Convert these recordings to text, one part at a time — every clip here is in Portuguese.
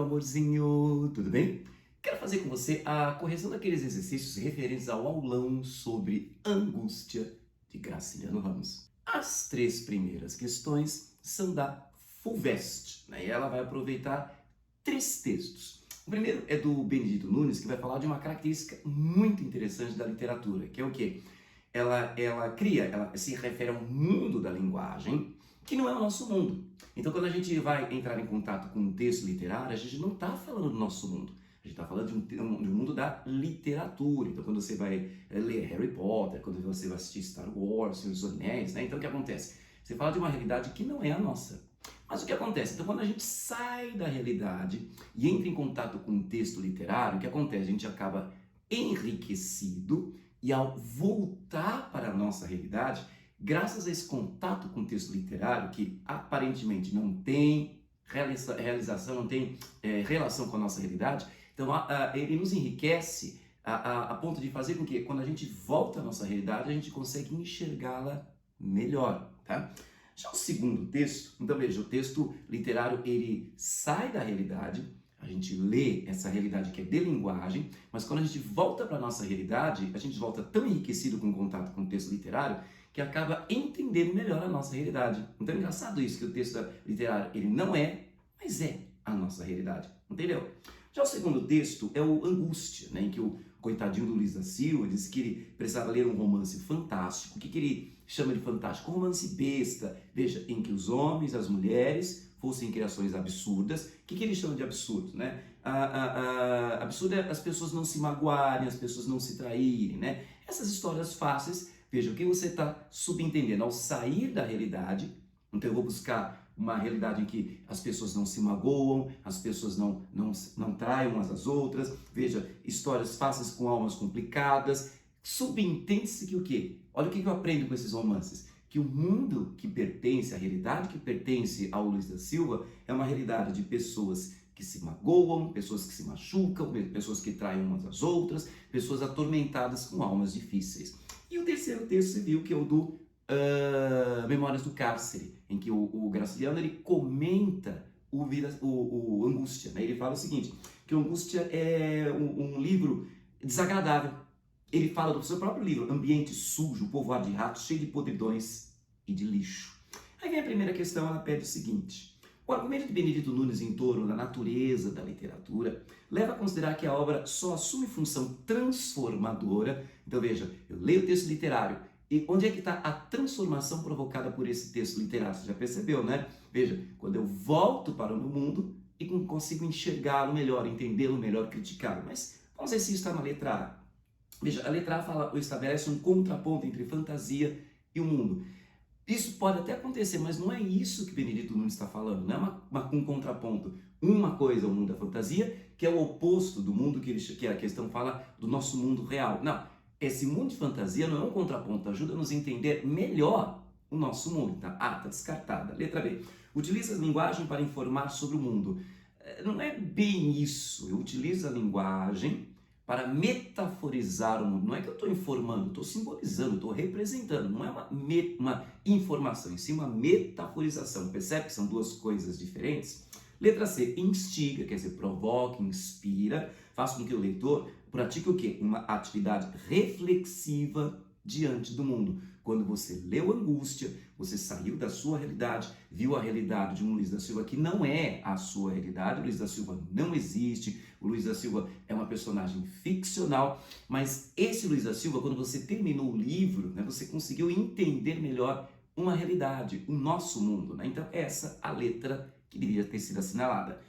amorzinho, tudo bem? Quero fazer com você a correção daqueles exercícios referentes ao aulão sobre angústia de Graciliano Ramos. As três primeiras questões são da FUVEST, né? E ela vai aproveitar três textos. O primeiro é do Benedito Nunes, que vai falar de uma característica muito interessante da literatura, que é o quê? Ela se refere ao mundo da linguagem, que não é o nosso mundo. Então, quando a gente vai entrar em contato com um texto literário, a gente não está falando do nosso mundo. A gente está falando de um mundo da literatura. Então, quando você vai ler Harry Potter, quando você vai assistir Star Wars, Senhor dos Anéis, né? Então, o que acontece? Você fala de uma realidade que não é a nossa. Mas o que acontece? Então, quando a gente sai da realidade e entra em contato com um texto literário, o que acontece? A gente acaba enriquecido e, ao voltar para a nossa realidade, graças a esse contato com o texto literário, que aparentemente não tem realização, não tem relação com a nossa realidade, então ele nos enriquece a ponto de fazer com que, quando a gente volta à nossa realidade, a gente consegue enxergá-la melhor, tá? Já o segundo texto, então veja, o texto literário, ele sai da realidade, a gente lê essa realidade que é de linguagem, mas quando a gente volta para a nossa realidade, a gente volta tão enriquecido com o contato com o texto literário, que acaba entendendo melhor a nossa realidade. Então é engraçado isso, que o texto literário, ele não é, mas é a nossa realidade, entendeu? Já o segundo texto é o Angústia, né, em que o coitadinho do Luiz da Silva disse que ele precisava ler um romance fantástico. O que ele chama de fantástico? Um romance besta, veja, em que os homens e as mulheres fossem criações absurdas. O que ele chama de absurdo, né? Absurdo é as pessoas não se magoarem, as pessoas não se traírem, né? Essas histórias fáceis. Veja, o que você está subentendendo ao sair da realidade. Então eu vou buscar uma realidade em que as pessoas não se magoam, as pessoas não traem umas às outras. Veja, histórias fáceis com almas complicadas. Subentende-se que o quê? Olha o que eu aprendo com esses romances. Que o mundo que pertence, a realidade que pertence ao Luiz da Silva é uma realidade de pessoas que se magoam, pessoas que se machucam, pessoas que traem umas às outras, pessoas atormentadas com almas difíceis. E o terceiro texto você viu que é o do Memórias do Cárcere, em que o Graciliano ele comenta o Angústia, né? Ele fala o seguinte, que o Angústia é um livro desagradável. Ele fala do seu próprio livro, ambiente sujo, povoado de ratos, cheio de podridões e de lixo. Aí vem a primeira questão, ela pede o seguinte: o argumento de Benedito Nunes em torno da natureza da literatura leva a considerar que a obra só assume função transformadora. Então veja, eu leio o texto literário, e onde é que está a transformação provocada por esse texto literário? Você já percebeu, né? Veja, quando eu volto para o meu mundo e consigo enxergá-lo melhor, entendê-lo melhor, criticá-lo. Mas vamos ver se isso está na letra A. Veja, a letra A estabelece um contraponto entre fantasia e o mundo. Isso pode até acontecer, mas não é isso que Benedito Nunes está falando. Não é um contraponto. Uma coisa é o mundo da fantasia, que é o oposto do mundo que a questão fala do nosso mundo real. Não, esse mundo de fantasia não é um contraponto, ajuda-nos a entender melhor o nosso mundo. Tá? A, está descartada. Letra B. Utiliza a linguagem para informar sobre o mundo. Não é bem isso. Eu utilizo a linguagem para metaforizar o mundo. Não é que eu estou informando, estou simbolizando, estou representando. Não é uma informação, em si uma metaforização. Percebe que são duas coisas diferentes? Letra C, instiga, quer dizer, provoca, inspira, faz com que o leitor pratique o quê? Uma atividade reflexiva diante do mundo. Quando você leu Angústia, você saiu da sua realidade, viu a realidade de um Luiz da Silva que não é a sua realidade. O Luiz da Silva não existe, o Luiz da Silva é uma personagem ficcional, mas esse Luiz da Silva, quando você terminou o livro, né, você conseguiu entender melhor uma realidade, o nosso mundo, né? Então essa é a letra que deveria ter sido assinalada.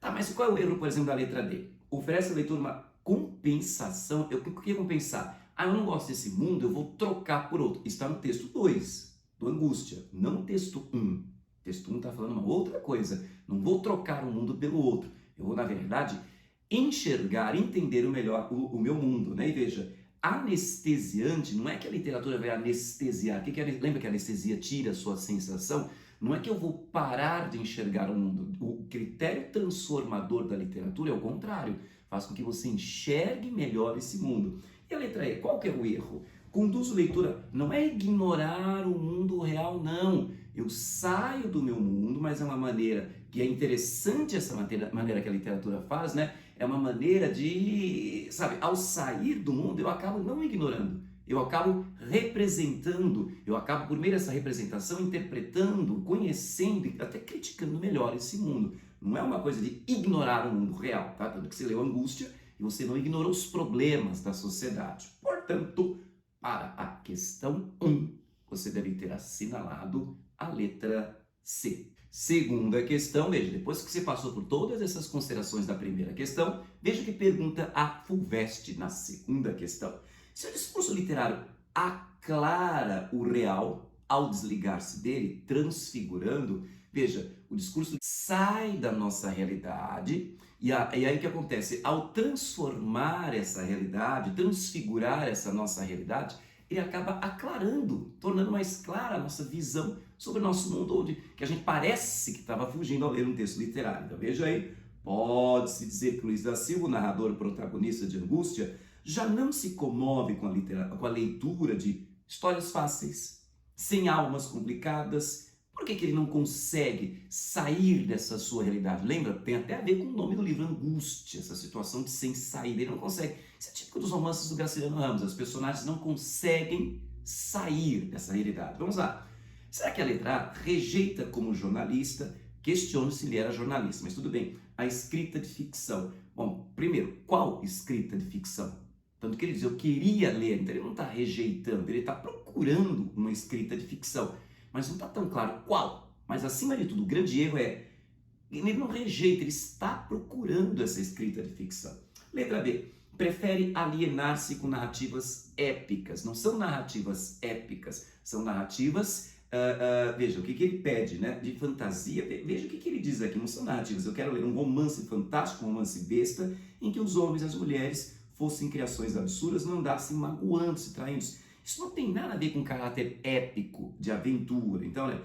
Tá, mas qual é o erro, por exemplo, da letra D? Oferece ao leitor uma compensação. O que é compensar? Eu não gosto desse mundo, eu vou trocar por outro. Está no texto 2 do Angústia, não no texto 1. O texto 1 está falando uma outra coisa. Não vou trocar um mundo pelo outro. Eu vou, na verdade, enxergar, entender melhor o meu mundo, né? E veja, anestesiante, não é que a literatura vai anestesiar. Lembra que a anestesia tira a sua sensação? Não é que eu vou parar de enxergar o mundo. O critério transformador da literatura é o contrário. Faz com que você enxergue melhor esse mundo. E a letra E, qual que é o erro? Conduz o leitor a não é ignorar o mundo real, não. Eu saio do meu mundo, mas é uma maneira que é interessante essa maneira que a literatura faz, né? É uma maneira de, sabe, ao sair do mundo eu acabo não ignorando, eu acabo representando, eu acabo por meio dessa representação interpretando, conhecendo e até criticando melhor esse mundo. Não é uma coisa de ignorar o mundo real, tá? Tanto que você leu Angústia e você não ignorou os problemas da sociedade. Portanto, para a questão 1, você deve ter assinalado a letra C. Segunda questão, veja, depois que você passou por todas essas considerações da primeira questão, veja que pergunta a FUVEST na segunda questão. Se o discurso literário aclara o real ao desligar-se dele, transfigurando, veja, o discurso sai da nossa realidade e aí o que acontece? Ao transformar essa realidade, transfigurar essa nossa realidade, ele acaba aclarando, tornando mais clara a nossa visão sobre o nosso mundo, onde que a gente parece que estava fugindo ao ler um texto literário. Então veja aí, pode-se dizer que Luiz da Silva, o narrador protagonista de Angústia, já não se comove com a leitura de histórias fáceis, sem almas complicadas. Por que ele não consegue sair dessa sua realidade? Lembra? Tem até a ver com o nome do livro, Angústia, essa situação de sem saída. Ele não consegue. Isso é típico dos romances do Graciliano Ramos. As personagens não conseguem sair dessa realidade. Vamos lá. Será que a letra A rejeita como jornalista? Questiono se ele era jornalista, mas tudo bem. A escrita de ficção. Bom, primeiro, qual escrita de ficção? Tanto que ele diz, eu queria ler, então ele não está rejeitando, ele está procurando uma escrita de ficção. Mas não está tão claro qual. Mas acima de tudo, o grande erro é, ele não rejeita, ele está procurando essa escrita de ficção. Letra B, prefere alienar-se com narrativas épicas. Não são narrativas épicas, são narrativas, veja, o que ele pede, né? De fantasia, veja o que ele diz aqui, não são narrativas. Eu quero ler um romance fantástico, um romance besta, em que os homens e as mulheres fossem criações absurdas, não andassem magoando-se, traindo-se. Isso não tem nada a ver com caráter épico, de aventura. Então, né,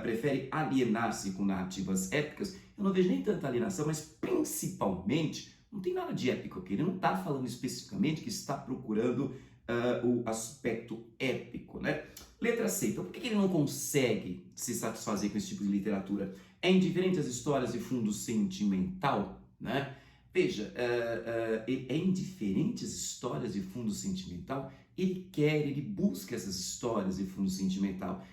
prefere alienar-se com narrativas épicas. Eu não vejo nem tanta alienação, mas principalmente, não tem nada de épico aqui. Ele não está falando especificamente que está procurando o aspecto épico, né? Letra C. Então, por que ele não consegue se satisfazer com esse tipo de literatura? É indiferente às histórias de fundo sentimental, né? Veja, é indiferente às histórias de fundo sentimental. Ele busca essas histórias de fundo sentimental.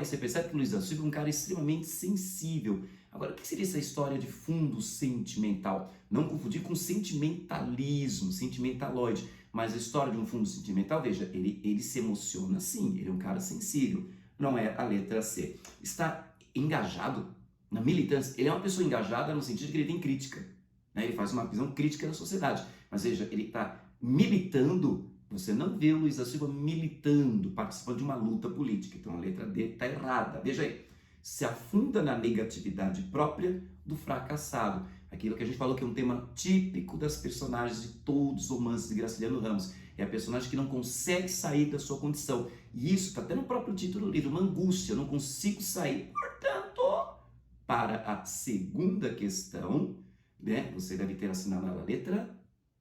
Você percebe que o Luiz da Silva é um cara extremamente sensível. Agora, o que seria essa história de fundo sentimental? Não confundir com sentimentalismo, sentimentaloide. Mas a história de um fundo sentimental, veja, ele se emociona sim, ele é um cara sensível. Não é a letra C. Está engajado na militância. Ele é uma pessoa engajada no sentido de que ele tem crítica, né? Ele faz uma visão crítica da sociedade. Mas veja, ele está militando. Você não vê o Luiz da Silva militando, participando de uma luta política. Então a letra D está errada. Veja aí, se afunda na negatividade própria do fracassado. Aquilo que a gente falou que é um tema típico das personagens de todos os romances de Graciliano Ramos. É a personagem que não consegue sair da sua condição. E isso está até no próprio título do livro, uma angústia, eu não consigo sair. Portanto, para a segunda questão, né, você deve ter assinalado a letra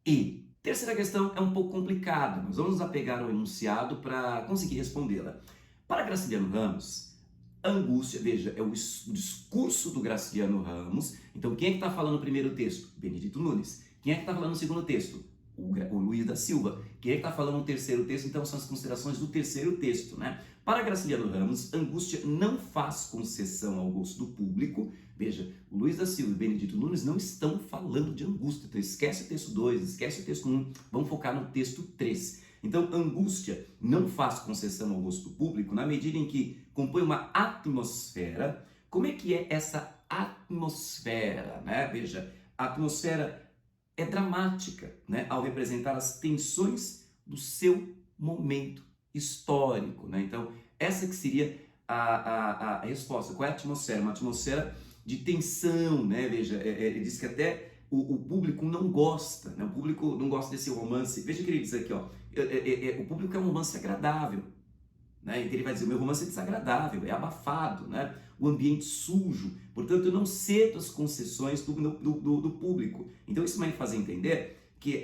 E. Terceira questão é um pouco complicada, mas vamos nos apegar ao enunciado para conseguir respondê-la. Para Graciliano Ramos, angústia, veja, é o discurso do Graciliano Ramos. Então, quem é que está falando no primeiro texto? Benedito Nunes. Quem é que está falando no segundo texto? O Luiz da Silva. Quem é que está falando no terceiro texto? Então, são as considerações do terceiro texto, né? Para Graciliano Ramos, angústia não faz concessão ao gosto do público. Veja, o Luiz da Silva e o Benedito Nunes não estão falando de angústia. Então, esquece o texto 2, esquece o texto 1. Vamos focar no texto 3. Então, angústia não faz concessão ao gosto do público na medida em que compõe uma atmosfera. Como é que é essa atmosfera, né? Veja, a atmosfera é dramática, né? Ao representar as tensões do seu momento histórico, né? Então, essa que seria a resposta. Qual é a atmosfera? Uma atmosfera de tensão, né? Veja, ele diz que até o público não gosta, né? O público não gosta desse romance. Veja o que ele diz aqui, ó. O público é um romance agradável, né? Então ele vai dizer, o meu romance é desagradável, é abafado, né? O ambiente sujo, portanto eu não cedo as concessões do público. Então isso vai me fazer entender que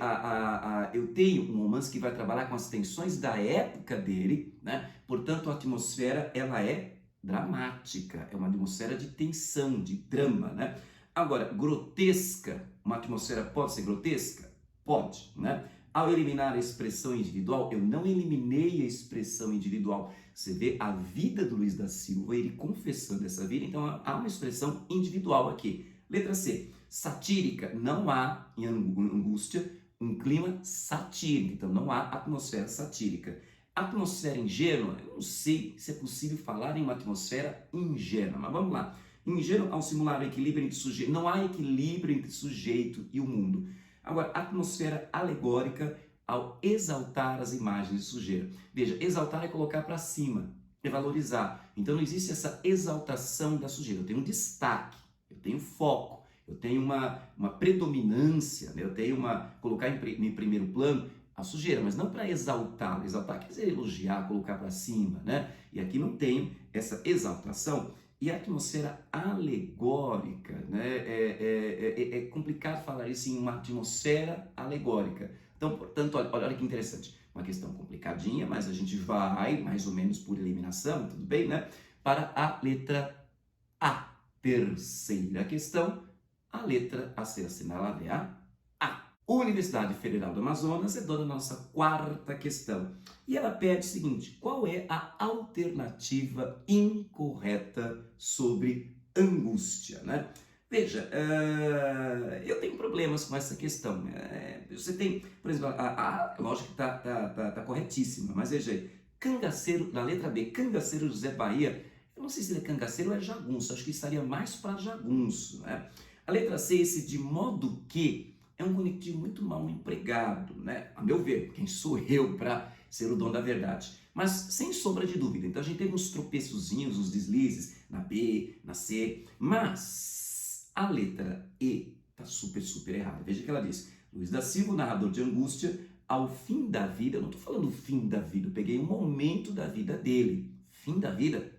eu tenho um romance que vai trabalhar com as tensões da época dele, né? Portanto a atmosfera ela é dramática, é uma atmosfera de tensão, de drama, né? Agora, grotesca, uma atmosfera pode ser grotesca? Pode, né? Ao eliminar a expressão individual, eu não eliminei a expressão individual. Você vê a vida do Luiz da Silva, ele confessando essa vida, então há uma expressão individual aqui. Letra C, satírica, não há em Angústia um clima satírico, então não há atmosfera satírica. Atmosfera ingênua, eu não sei se é possível falar em uma atmosfera ingênua, mas vamos lá. Ingênuo ao simular o equilíbrio entre sujeito, não há equilíbrio entre sujeito e o mundo. Agora, atmosfera alegórica ao exaltar as imagens de sujeira. Veja, exaltar é colocar para cima, é valorizar. Então não existe essa exaltação da sujeira. Eu tenho um destaque, eu tenho foco, eu tenho uma predominância, né? Eu tenho colocar em primeiro plano a sujeira, mas não para exaltar. Exaltar quer dizer elogiar, colocar para cima, né? E aqui não tem essa exaltação. E a atmosfera alegórica, né? É complicado falar isso em uma atmosfera alegórica. Então, portanto, olha que interessante. Uma questão complicadinha, mas a gente vai mais ou menos por eliminação, tudo bem, né? Para a letra A. Terceira questão, a letra a ser assinalada é a Universidade Federal do Amazonas é dona da nossa quarta questão. E ela pede o seguinte: qual é a alternativa incorreta sobre angústia, né? Veja, eu tenho problemas com essa questão. Você tem, por exemplo, lógico que tá corretíssima, mas veja aí, cangaceiro, na letra B, cangaceiro José Bahia, eu não sei se ele é cangaceiro ou é jagunço, acho que estaria mais para jagunço, né? A letra C, esse de modo que, é um conectivo muito mal empregado, né? A meu ver, quem sou eu para ser o dono da verdade? Mas sem sombra de dúvida. Então a gente teve uns tropeçozinhos, uns deslizes na B, na C, mas a letra E está super errada. Veja que ela diz: Luiz da Silva, narrador de Angústia, ao fim da vida, eu não estou falando fim da vida, eu peguei um momento da vida dele. Fim da vida,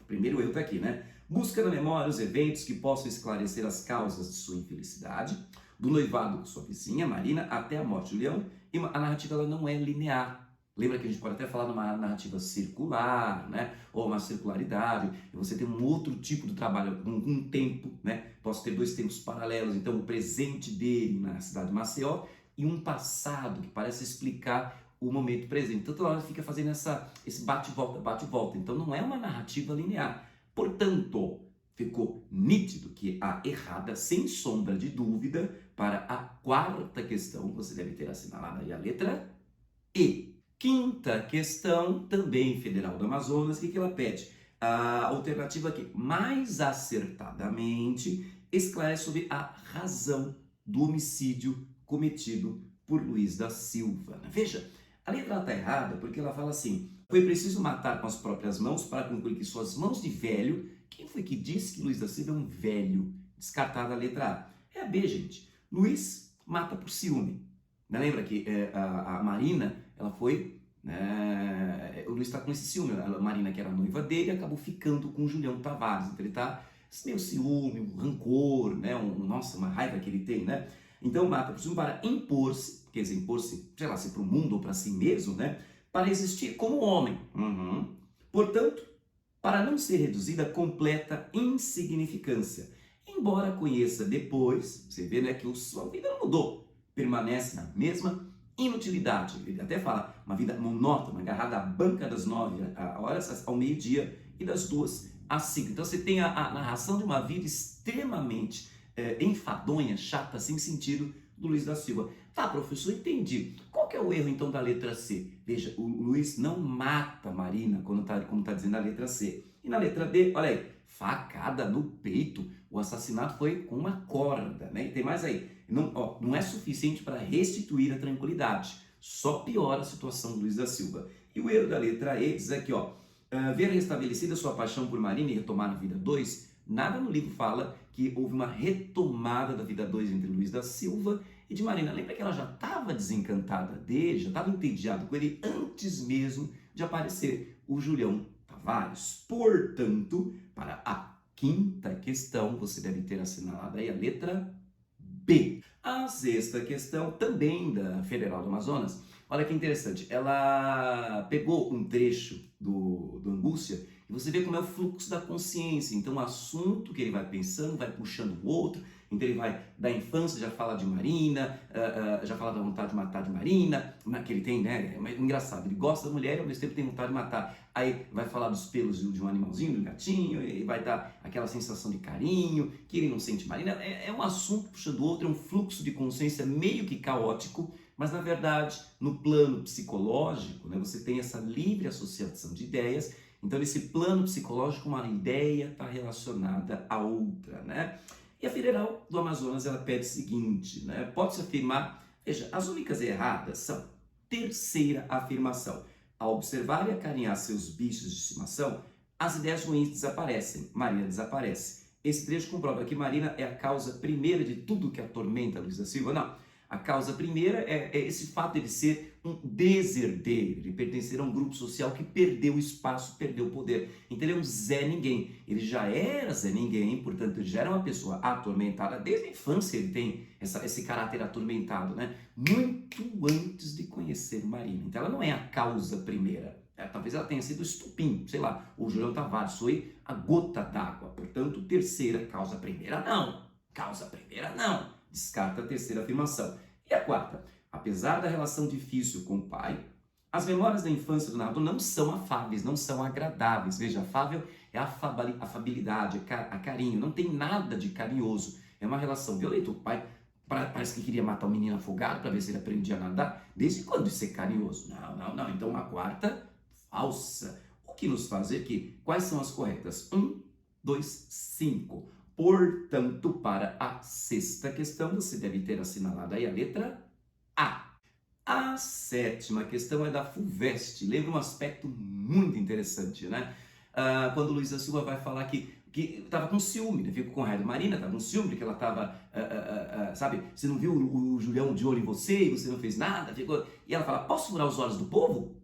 o primeiro erro está aqui, né? Busca na memória os eventos que possam esclarecer as causas de sua infelicidade, do noivado com sua vizinha, Marina, até a morte de Leão, e a narrativa ela não é linear. Lembra que a gente pode até falar numa narrativa circular, né? Ou uma circularidade, e você tem um outro tipo de trabalho, um tempo, né? Posso ter dois tempos paralelos, então o presente dele na cidade de Maceió e um passado que parece explicar o momento presente. Então toda hora fica fazendo esse bate-volta. Então não é uma narrativa linear. Portanto, ficou nítido que a errada, sem sombra de dúvida, para a quarta questão, você deve ter assinalado aí a letra E. Quinta questão, também Federal do Amazonas, o que ela pede? A alternativa que mais acertadamente esclarece sobre a razão do homicídio cometido por Luiz da Silva. Veja, a letra está errada porque ela fala assim: foi preciso matar com as próprias mãos para concluir que suas mãos de velho. Quem foi que disse que Luiz da Silva é um velho? Descartada a letra A. É a B, gente. Luiz mata por ciúme. Não lembra que a Marina, ela foi... o Luiz está com esse ciúme. A Marina, que era a noiva dele, acabou ficando com o Julião Tavares. Então ele está meio ciúme, um rancor, né? Nossa, uma raiva que ele tem, né? Então mata por ciúme para impor-se, quer dizer, impor-se, sei lá, se para o mundo ou para si mesmo, né? Para existir como homem. Portanto, para não ser reduzida a completa insignificância. Embora conheça depois, você vê, né, que a sua vida não mudou, permanece na mesma inutilidade. Ele até fala, uma vida monótona, agarrada à banca das 9 horas ao meio-dia e das 2 às 5. Então você tem a narração de uma vida extremamente enfadonha, chata, sem sentido, do Luiz da Silva. Tá, professor, entendi. Qual que é o erro, então, da letra C? Veja, o Luiz não mata a Marina, como tá dizendo a letra C. E na letra D, olha aí, facada no peito. O assassinato foi com uma corda, né? E tem mais aí. Não é suficiente para restituir a tranquilidade. Só piora a situação do Luiz da Silva. E o erro da letra E diz aqui, ver restabelecida sua paixão por Marina e retomar a vida 2, nada no livro fala que houve uma retomada da vida 2 entre Luiz da Silva e de Marina. Lembra que ela já estava desencantada dele, já estava entediada com ele antes mesmo de aparecer o Julião Tavares. Portanto, para a quinta questão, você deve ter assinalado aí a letra B. A sexta questão, também da Federal do Amazonas, Olha que interessante, ela pegou um trecho do Angústia e você vê como é o fluxo da consciência. Então, o assunto que ele vai pensando vai puxando o outro. Então, ele vai da infância, já fala de Marina, já fala da vontade de matar de Marina, que ele tem, né? É engraçado, ele gosta da mulher e ao mesmo tempo tem vontade de matar. Aí vai falar dos pelos de um animalzinho, de um gatinho, e vai dar aquela sensação de carinho, que ele não sente Marina. É um assunto puxando o outro, é um fluxo de consciência meio que caótico, mas na verdade, no plano psicológico, né, você tem essa livre associação de ideias. Então, nesse plano psicológico, uma ideia está relacionada à outra, né? E a Federal do Amazonas, ela pede o seguinte, né? Pode-se afirmar, veja, as únicas erradas são: terceira afirmação, ao observar e acarinhar seus bichos de estimação, as ideias ruins desaparecem, Marina desaparece. Esse trecho comprova que Marina é a causa primeira de tudo que atormenta Luiz da Silva. Não, a causa primeira é esse fato de ele ser um desherdeiro, ele pertencer a um grupo social que perdeu espaço, perdeu poder. Então ele é um Zé Ninguém. Ele já era Zé Ninguém, portanto ele já era uma pessoa atormentada. Desde a infância ele tem esse caráter atormentado, né? Muito antes de conhecer Marina. Então ela não é a causa primeira. Talvez ela tenha sido o estupim, sei lá, o Julião Tavares foi a gota d'água. Portanto, terceira, causa primeira não. Causa primeira não. Descarta a terceira afirmação. E a quarta, apesar da relação difícil com o pai, as memórias da infância do narrador não são afáveis, não são agradáveis. Veja, afável é a afabilidade, a carinho, não tem nada de carinhoso. É uma relação violenta. O pai parece que queria matar o menino afogado para ver se ele aprendia a nadar. Desde quando isso é carinhoso? Não. Então a quarta, falsa. O que nos faz ver que quais são as corretas? 1, 2, 5. Portanto, para a sexta questão, você deve ter assinalado aí a letra A. A sétima questão é da FUVEST. Lembra um aspecto muito interessante, né? Quando Luiz da Silva vai falar que estava com ciúme, né? Ficou com raiva de Marina, estava com ciúme, porque ela estava, sabe, você não viu o Julião de olho em você e você não fez nada, ficou... E ela fala, posso furar os olhos do povo?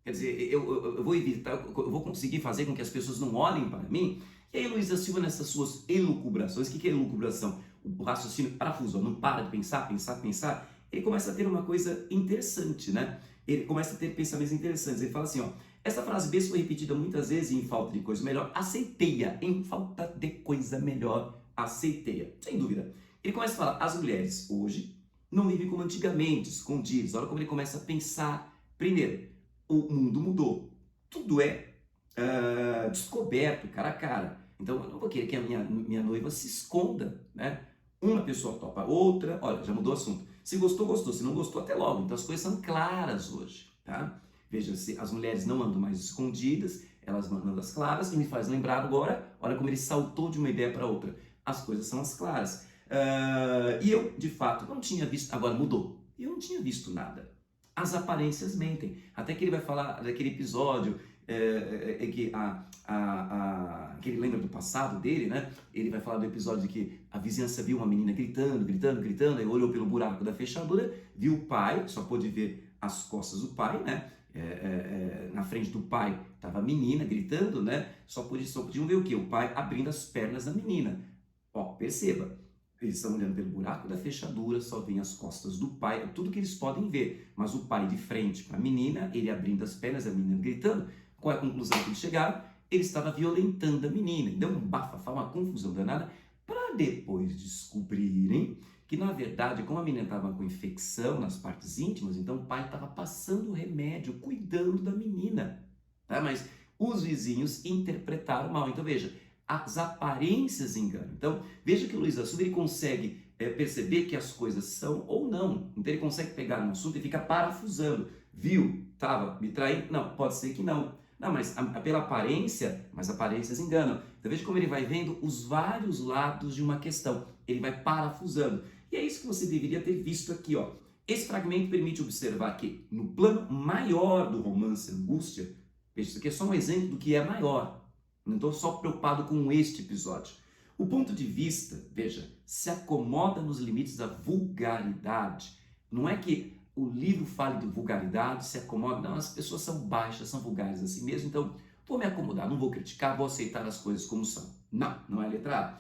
Quer dizer, eu vou evitar, eu vou conseguir fazer com que as pessoas não olhem para mim? E aí Luiz da Silva, nessas suas elucubrações, o que é elucubração? O raciocínio parafuso, não para de pensar, ele começa a ter uma coisa interessante, né? Ele começa a ter pensamentos interessantes. Ele fala assim, ó, essa frase B foi repetida muitas vezes em falta de coisa melhor, aceitei-a, em falta de coisa melhor, aceitei-a, sem dúvida. Ele começa a falar, as mulheres hoje não vivem como antigamente, escondidas. Olha como ele começa a pensar. Primeiro, o mundo mudou, tudo é descoberto, cara a cara. Então eu não vou querer que a minha noiva se esconda, né? Uma pessoa topa a outra, olha, já mudou o assunto. Se gostou, gostou, se não gostou, até logo. Então as coisas são claras hoje, tá? Veja, se as mulheres não andam mais escondidas, elas andam as claras, e me faz lembrar agora, olha como ele saltou de uma ideia para outra. As coisas são as claras. E eu, de fato, não tinha visto, agora mudou, eu não tinha visto nada. As aparências mentem. Até que ele vai falar daquele episódio que que ele lembra do passado dele, né? Ele vai falar do episódio de que a vizinhança viu uma menina gritando, aí olhou pelo buraco da fechadura, viu o pai, só pôde ver as costas do pai, né? Na frente do pai estava a menina gritando, né? Só podiam ver o quê? O pai abrindo as pernas da menina. Ó, perceba, eles estão olhando pelo buraco da fechadura, só vem as costas do pai, é tudo que eles podem ver. Mas o pai de frente para a menina, ele abrindo as pernas, a menina gritando. Qual é a conclusão que eles chegaram? Ele estava violentando a menina. Deu um bafafá, uma confusão danada, para depois descobrirem que, na verdade, como a menina estava com infecção nas partes íntimas, então o pai estava passando o remédio, cuidando da menina. Tá? Mas os vizinhos interpretaram mal. Então, veja, as aparências enganam. Então, veja que o Luiz da Silva ele consegue perceber que as coisas são ou não. Então, ele consegue pegar um assunto e fica parafusando. Viu? Estava me traindo? Não, pode ser que não. Não, mas pela aparência, mas aparências enganam. Então, veja como ele vai vendo os vários lados de uma questão. Ele vai parafusando. E é isso que você deveria ter visto aqui, ó. Esse fragmento permite observar que, no plano maior do romance Angústia, veja, isso aqui é só um exemplo do que é maior. Não estou só preocupado com este episódio. O ponto de vista, veja, se acomoda nos limites da vulgaridade. Não é que o livro fale de vulgaridade, se acomoda, não, as pessoas são baixas, são vulgares assim mesmo, então vou me acomodar, não vou criticar, vou aceitar as coisas como são. Não é a letra A.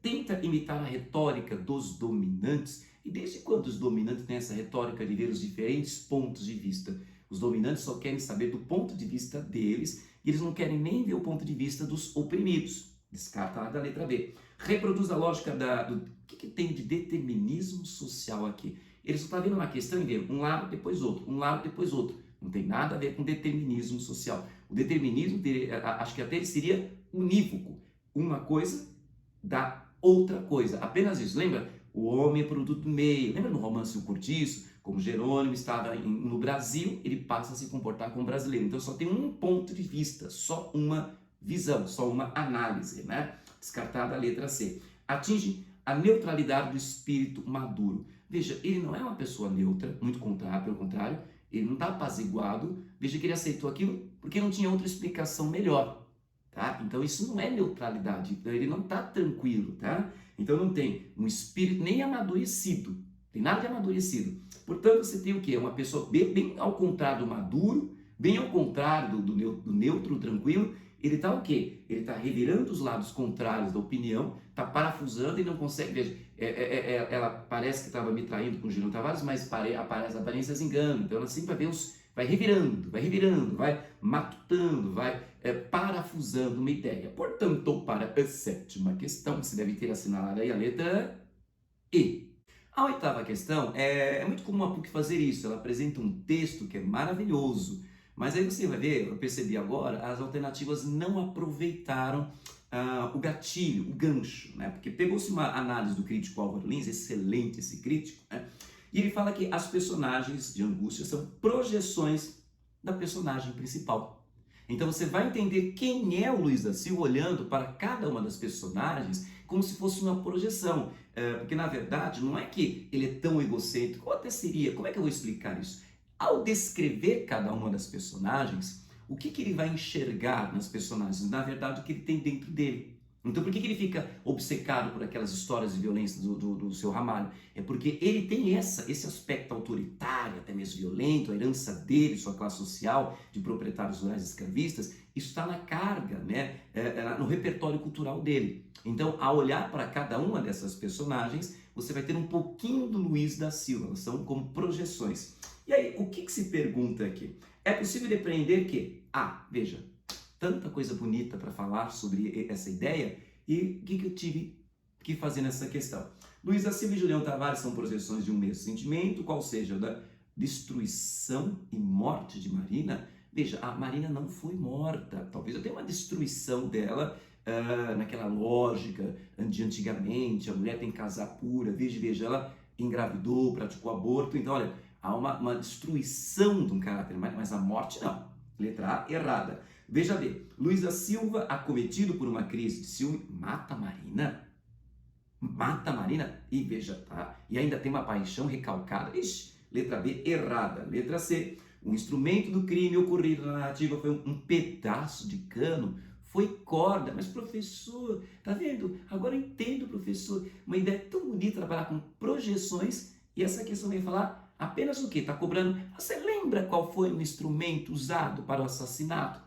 Tenta imitar a retórica dos dominantes E desde quando os dominantes têm essa retórica de ver os diferentes pontos de vista? Os dominantes só querem saber do ponto de vista deles e eles não querem nem ver o ponto de vista dos oprimidos. Descarta lá da letra B. Reproduz a lógica do que tem de determinismo social aqui. Ele só está vendo uma questão em ver um lado depois outro, um lado depois outro. Não tem nada a ver com determinismo social. O determinismo, acho que até ele seria unívoco. Uma coisa da outra coisa. Apenas isso. Lembra? O homem é produto do meio. Lembra no romance O Cortiço? Como Jerônimo estava no Brasil, ele passa a se comportar como brasileiro. Então só tem um ponto de vista, só uma visão, só uma análise, né? Descartada a letra C. Atinge a neutralidade do espírito maduro. Veja, ele não é uma pessoa neutra, muito contrário, pelo contrário, ele não está apaziguado. Veja que ele aceitou aquilo porque não tinha outra explicação melhor, tá? Então isso não é neutralidade, ele não está tranquilo, tá? Então não tem um espírito nem amadurecido, tem nada de amadurecido. Portanto, você tem o quê? Uma pessoa bem ao contrário do maduro, bem ao contrário do neutro, tranquilo. Ele está o quê? Ele está revirando os lados contrários da opinião, está parafusando e não consegue. Veja, ela parece que estava me traindo com o Júlio Tavares, mas as aparências enganam. Então ela sempre vai revirando, vai matutando, vai parafusando uma ideia. Portanto, para a sétima questão, você deve ter assinalado aí a letra E. A oitava questão é muito comum a PUC fazer isso. Ela apresenta um texto que é maravilhoso. Mas aí você vai ver, eu percebi agora, as alternativas não aproveitaram o gatilho, o gancho, né? Porque pegou-se uma análise do crítico Álvaro Lins, excelente esse crítico, né? E ele fala que as personagens de Angústia são projeções da personagem principal. Então você vai entender quem é o Luiz da Silva olhando para cada uma das personagens como se fosse uma projeção. Porque na verdade não é que ele é tão egocêntrico, ou até seria, como é que eu vou explicar isso? Ao descrever cada uma das personagens, o que ele vai enxergar nas personagens? Na verdade, o que ele tem dentro dele. Então, por que ele fica obcecado por aquelas histórias de violência do seu Ramalho? É porque ele tem esse aspecto autoritário, até mesmo violento, a herança dele, sua classe social, de proprietários rurais escravistas, isso está na carga, né? No repertório cultural dele. Então, ao olhar para cada uma dessas personagens, você vai ter um pouquinho do Luiz da Silva, elas são como projeções. E aí, o que se pergunta aqui? É possível depreender que, veja, tanta coisa bonita para falar sobre essa ideia, e o que eu tive que fazer nessa questão? Luiz da Silva e Julião Tavares são projeções de um mesmo sentimento, qual seja, da destruição e morte de Marina. Veja, a Marina não foi morta, talvez eu tenha uma destruição dela, naquela lógica de antigamente, a mulher tem que casar pura, veja, ela engravidou, praticou aborto, então olha, há uma destruição de um caráter, mas a morte não. Letra A, errada. Veja B, Luiz da Silva, acometido por uma crise de ciúme, mata Marina? Mata Marina? E veja, tá? E ainda tem uma paixão recalcada. Ixi, letra B, errada. Letra C, o instrumento do crime ocorrido na narrativa foi um pedaço de cano, foi corda. Mas professor, tá vendo? Agora eu entendo, professor. Uma ideia tão bonita trabalhar com projeções, e essa questão vem falar apenas o quê? Está cobrando. Você lembra qual foi o instrumento usado para o assassinato?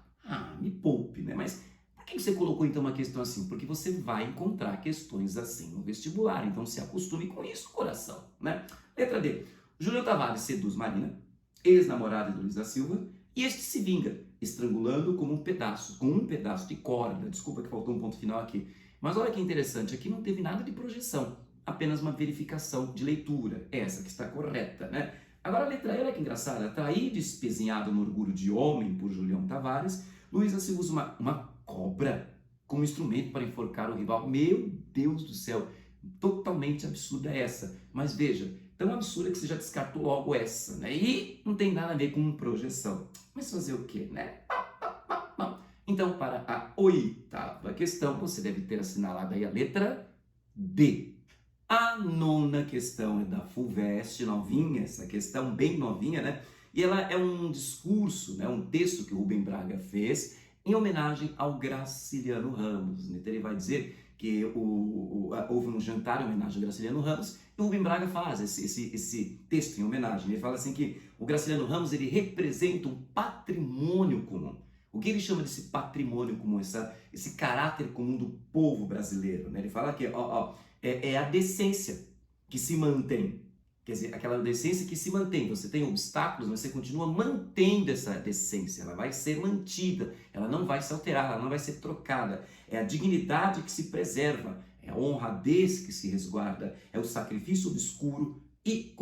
Me poupe, né? Mas por que você colocou então uma questão assim? Porque você vai encontrar questões assim no vestibular. Então se acostume com isso, coração, né? Letra D. Júlio Tavares seduz Marina, ex-namorada de Luiz da Silva, e este se vinga, estrangulando com um pedaço de corda. Desculpa que faltou um ponto final aqui. Mas olha que interessante, aqui não teve nada de projeção, apenas uma verificação de leitura, essa que está correta, né? Agora a letra E, olha que engraçada, traído e espezinhado no orgulho de homem por Julião Tavares, Luiz da Silva usa uma cobra como instrumento para enforcar o rival. Meu Deus do céu, totalmente absurda essa. Mas veja, tão absurda que você já descartou logo essa, né? E não tem nada a ver com projeção. Mas fazer o quê, né? Então, para a oitava questão, você deve ter assinalado aí a letra D. A nona questão é da FUVEST, novinha, essa questão bem novinha, né? E ela é um discurso, né? Um texto que o Rubem Braga fez em homenagem ao Graciliano Ramos. Então ele vai dizer que houve um jantar em homenagem ao Graciliano Ramos e o Rubem Braga faz esse texto em homenagem. Ele fala assim que o Graciliano Ramos ele representa um patrimônio comum. O que ele chama desse patrimônio comum, esse caráter comum do povo brasileiro, né? Ele fala que é a decência que se mantém. Quer dizer, aquela decência que se mantém. Você tem obstáculos, mas você continua mantendo essa decência. Ela vai ser mantida, ela não vai se alterar, ela não vai ser trocada. É a dignidade que se preserva, é a honradez que se resguarda, é o sacrifício obscuro e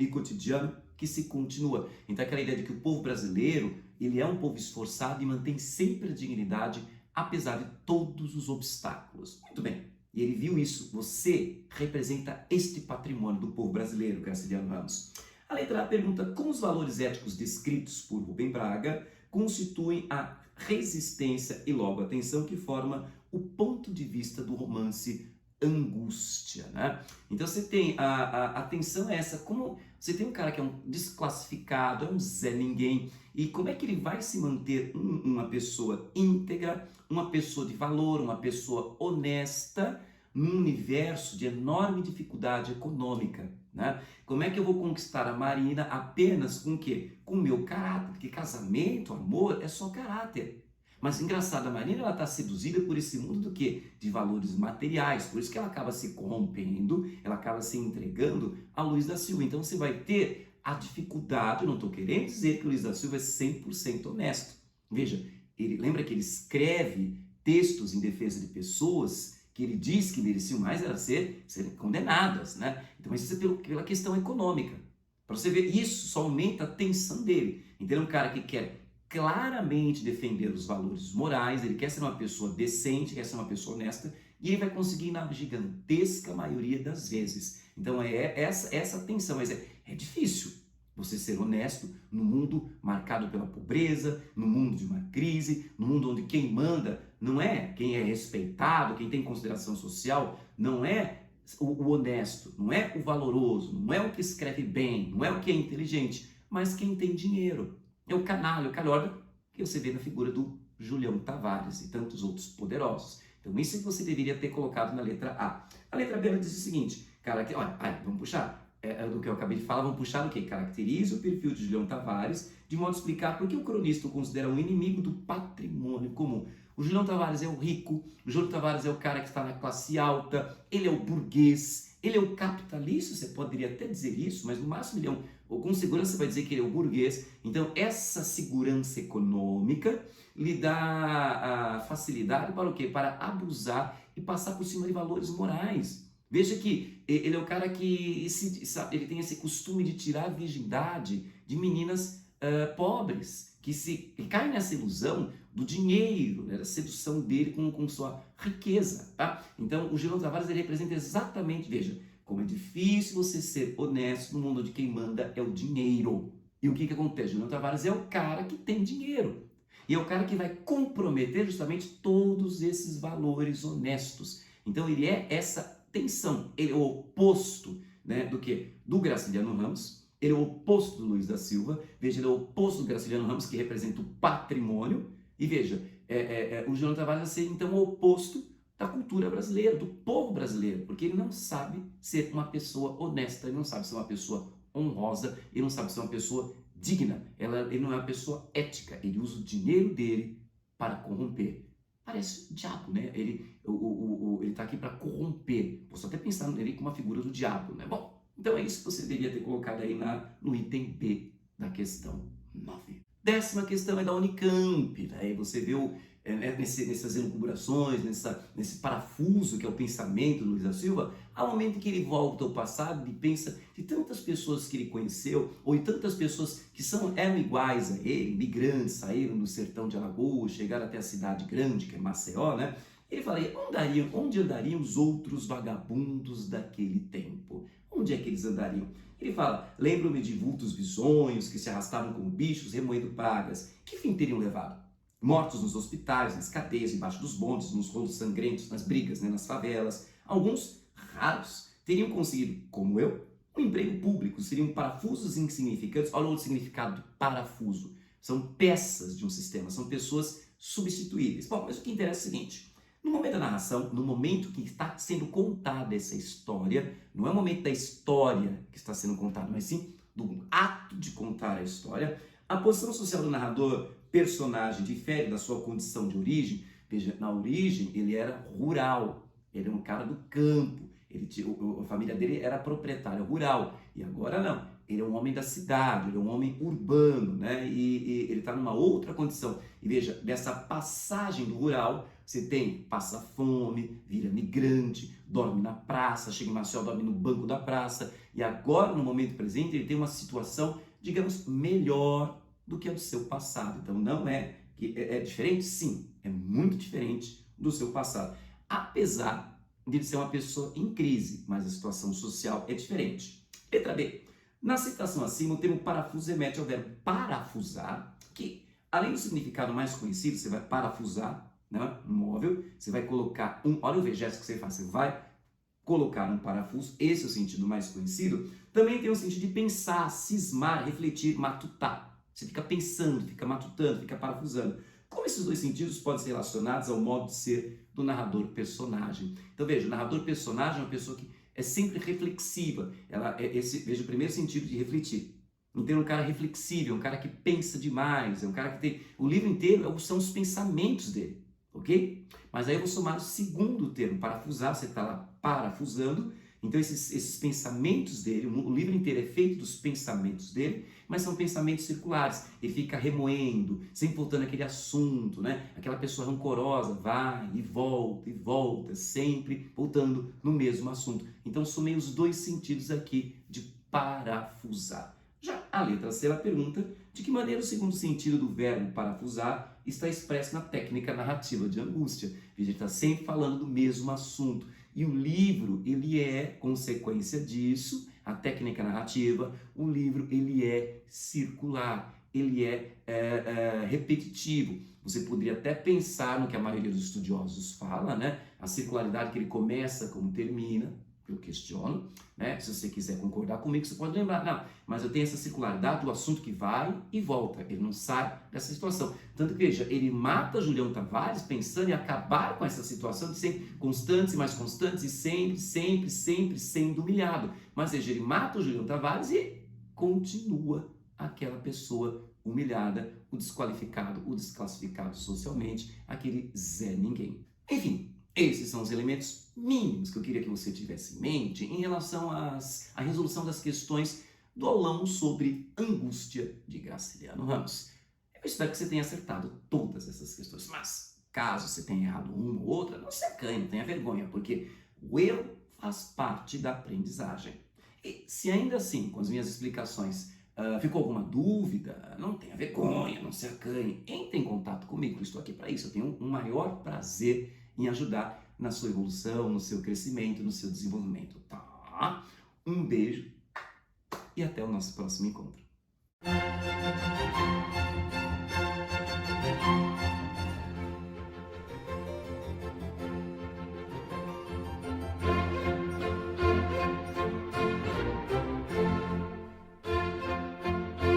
cotidiano que se continua. Então aquela ideia de que o povo brasileiro, ele é um povo esforçado e mantém sempre a dignidade, apesar de todos os obstáculos. Muito bem. E ele viu isso. Você representa este patrimônio do povo brasileiro, Graciliano Ramos. A letra A pergunta como os valores éticos descritos por Rubem Braga constituem a resistência e logo a tensão que forma o ponto de vista do romance Angústia, né? Então você tem a tensão é essa, como você tem um cara que é um desclassificado, é um Zé Ninguém, e como é que ele vai se manter uma pessoa íntegra, uma pessoa de valor, uma pessoa honesta, num universo de enorme dificuldade econômica, né? Como é que eu vou conquistar a Marina apenas com o quê? Com o meu caráter, porque casamento, amor, é só caráter. Mas engraçado, a Marina ela está seduzida por esse mundo do quê? De valores materiais, por isso que ela acaba se corrompendo, ela acaba se entregando a Luiz da Silva. Então você vai ter a dificuldade, eu não estou querendo dizer que o Luiz da Silva é 100% honesto. Veja, lembra que ele escreve textos em defesa de pessoas que ele diz que mereciam mais era serem condenadas, né? Então isso é pela questão econômica. Para você ver, isso só aumenta a tensão dele. Então é um cara que quer claramente defender os valores morais, ele quer ser uma pessoa decente, quer ser uma pessoa honesta, e ele vai conseguir na gigantesca maioria das vezes. Então é essa tensão, mas é difícil você ser honesto no mundo marcado pela pobreza, no mundo de uma crise, no mundo onde quem manda não é quem é respeitado, quem tem consideração social, não é o honesto, não é o valoroso, não é o que escreve bem, não é o que é inteligente, mas quem tem dinheiro. É o canalha, o calhorda, que você vê na figura do Julião Tavares e tantos outros poderosos. Então isso é que você deveria ter colocado na letra A. A letra B ela diz o seguinte, cara, olha, vamos puxar, do que eu acabei de falar, vamos puxar o que? Caracteriza o perfil de Julião Tavares, de modo a explicar por que o cronista o considera um inimigo do patrimônio comum. O Julião Tavares é o rico, o Julião Tavares é o cara que está na classe alta, ele é o burguês, ele é o capitalista, você poderia até dizer isso, mas no máximo ele é ou com segurança você vai dizer que ele é o burguês. Então essa segurança econômica lhe dá a facilidade para o quê? Para abusar e passar por cima de valores morais. Veja que ele é o cara que ele tem esse costume de tirar a virgindade de meninas pobres, que cai nessa ilusão do dinheiro, né, da sedução dele com sua riqueza. Tá? Então o Julião Tavares ele representa exatamente, veja, como é difícil você ser honesto no mundo onde quem manda é o dinheiro. E o que acontece? Julião Tavares é o cara que tem dinheiro. E é o cara que vai comprometer justamente todos esses valores honestos. Então ele é essa tensão. Ele é o oposto, né, do que? Do Graciliano Ramos. Ele é o oposto do Luiz da Silva. Veja, ele é o oposto do Graciliano Ramos, que representa o patrimônio. E veja, o Julião Tavares vai ser então o oposto da cultura brasileira, do povo brasileiro, porque ele não sabe ser uma pessoa honesta, ele não sabe ser uma pessoa honrosa, ele não sabe ser uma pessoa digna, ele não é uma pessoa ética, ele usa o dinheiro dele para corromper. Parece o diabo, né? Ele está aqui para corromper. Posso até pensar nele como uma figura do diabo, né? Bom, então é isso que você deveria ter colocado aí no item B da questão 9. 10ª questão é da Unicamp, né? Aí você vê nessas elucubrações, nesse parafuso que é o pensamento do Luiz da Silva, há um momento em que ele volta ao passado e pensa de tantas pessoas que ele conheceu, ou de tantas pessoas que eram iguais a ele, migrantes, saíram do sertão de Alagoas, chegaram até a cidade grande, que é Maceió, né? Ele fala, onde andariam os outros vagabundos daquele tempo? Onde é que eles andariam? Ele fala, lembro-me de vultos bizonhos que se arrastavam como bichos remoendo pragas. Que fim teriam levado? Mortos nos hospitais, nas cadeias, embaixo dos bondes, nos rolos sangrentos, nas brigas, né, nas favelas. Alguns, raros, teriam conseguido, como eu, um emprego público, seriam parafusos insignificantes. Olha o significado do parafuso. São peças de um sistema, são pessoas substituíveis. Bom, mas o que interessa é o seguinte, no momento da narração, no momento que está sendo contada essa história, não é o momento da história que está sendo contado, mas sim do ato de contar a história, a posição social do narrador, personagem, difere da sua condição de origem. Veja, na origem ele era rural, ele era um cara do campo, A família dele era proprietária rural e agora não. Ele é um homem da cidade, ele é um homem urbano, né? E ele está numa outra condição. E veja, dessa passagem do rural, você passa fome, vira migrante, dorme na praça, chega em Maceió, dorme no banco da praça. E agora, no momento presente, ele tem uma situação, digamos, melhor do que a do seu passado. Então, não é que é diferente? Sim, é muito diferente do seu passado. Apesar de ele ser uma pessoa em crise, mas a situação social é diferente. Letra B. Na citação acima, o termo parafuso remete ao verbo parafusar, que, além do significado mais conhecido, você vai parafusar, né, um móvel, você vai colocar olha o gesto que você faz, você vai colocar um parafuso, esse é o sentido mais conhecido. Também tem o sentido de pensar, cismar, refletir, matutar. Você fica pensando, fica matutando, fica parafusando. Como esses dois sentidos podem ser relacionados ao modo de ser do narrador-personagem? Então veja, o narrador-personagem é uma pessoa que é sempre reflexiva. Veja o primeiro sentido de refletir. Então é um cara reflexível, um cara que pensa demais, é um cara que tem... O livro inteiro são os pensamentos dele, ok? Mas aí eu vou somar o segundo termo, parafusar, você está lá parafusando. Então esses pensamentos dele, o livro inteiro é feito dos pensamentos dele, mas são pensamentos circulares. Ele fica remoendo, sempre voltando àquele assunto, né? Aquela pessoa rancorosa vai e volta, sempre voltando no mesmo assunto. Então somei os dois sentidos aqui de parafusar. Já a letra C, ela pergunta de que maneira o segundo sentido do verbo parafusar está expresso na técnica narrativa de Angústia. A gente está sempre falando do mesmo assunto. E o livro, ele é consequência disso, a técnica narrativa, o livro, ele é circular, ele é repetitivo. Você poderia até pensar no que a maioria dos estudiosos fala, né? A circularidade que ele começa como termina, eu questiono, né? Se você quiser concordar comigo, você pode lembrar, não, mas eu tenho essa circularidade do assunto que vai e volta, ele não sai dessa situação. Tanto que, veja, ele mata Julião Tavares pensando em acabar com essa situação de ser constantes e mais constantes e sempre sendo humilhado. Mas, veja, ele mata o Julião Tavares e continua aquela pessoa humilhada, o desqualificado, o desclassificado socialmente, aquele Zé Ninguém. Enfim, esses são os elementos mínimos que eu queria que você tivesse em mente em relação à resolução das questões do aulão sobre Angústia de Graciliano Ramos. Eu espero que você tenha acertado todas essas questões, mas caso você tenha errado uma ou outra, não se acanhe, não tenha vergonha, porque o erro faz parte da aprendizagem. E se ainda assim, com as minhas explicações, ficou alguma dúvida, não tenha vergonha, não se acanhe, entre em contato comigo, eu estou aqui para isso, eu tenho um maior prazer em ajudar na sua evolução, no seu crescimento, no seu desenvolvimento, tá? Um beijo e até o nosso próximo encontro.